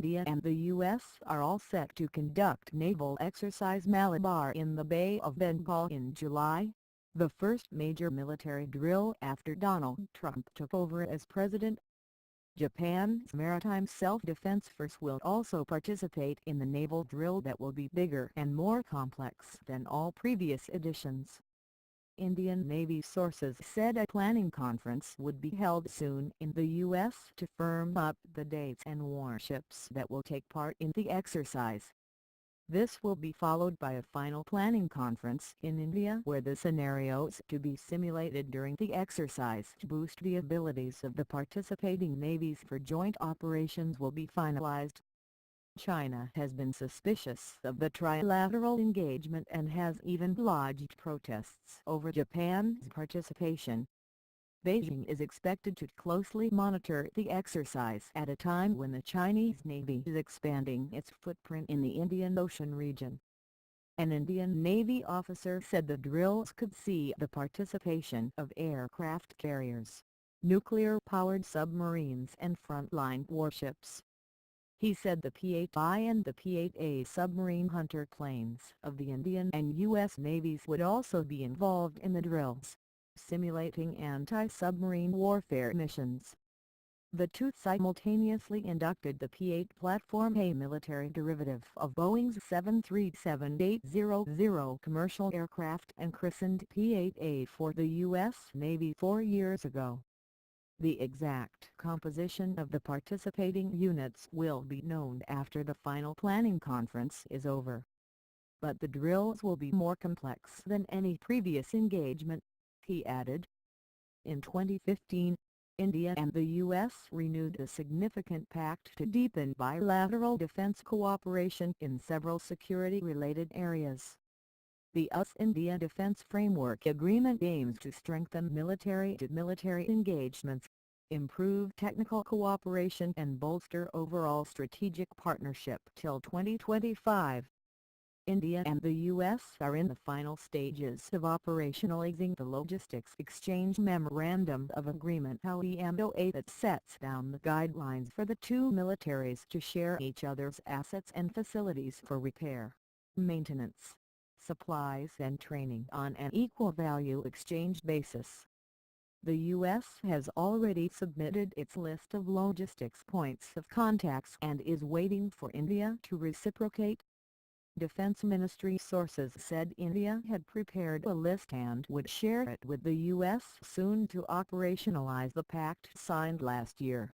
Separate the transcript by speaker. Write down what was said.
Speaker 1: India and the U.S. are all set to conduct naval exercise Malabar in the Bay of Bengal in July, the first major military drill after Donald Trump took over as president. Japan's Maritime Self-Defense Force will also participate in the naval drill that will be bigger and more complex than all previous editions. Indian Navy sources said a planning conference would be held soon in the U.S. to firm up the dates and warships that will take part in the exercise. This will be followed by a final planning conference in India where the scenarios to be simulated during the exercise to boost the abilities of the participating navies for joint operations will be finalized. China has been suspicious of the trilateral engagement and has even lodged protests over Japan's participation. Beijing is expected to closely monitor the exercise at a time when the Chinese Navy is expanding its footprint in the Indian Ocean region. An Indian Navy officer said the drills could see the participation of aircraft carriers, nuclear-powered submarines and frontline warships. He said the P-8I and the P-8A submarine hunter planes of the Indian and U.S. Navies would also be involved in the drills, simulating anti-submarine warfare missions. The two simultaneously inducted the P-8 platform, a military derivative of Boeing's 737-800 commercial aircraft, and christened P-8A for the U.S. Navy 4 years ago. The exact composition of the participating units will be known after the final planning conference is over. But the drills will be more complex than any previous engagement, he added. In 2015, India and the U.S. renewed a significant pact to deepen bilateral defense cooperation in several security-related areas. The US-India Defense Framework Agreement aims to strengthen military-to-military engagements, improve technical cooperation and bolster overall strategic partnership till 2025. India and the U.S. are in the final stages of operationalizing the Logistics Exchange Memorandum of Agreement (LEMOA) that sets down the guidelines for the two militaries to share each other's assets and facilities for repair, maintenance, supplies and training on an equal value exchange basis. The U.S. has already submitted its list of logistics points of contacts and is waiting for India to reciprocate. Defense Ministry sources said India had prepared a list and would share it with the U.S. soon to operationalize the pact signed last year.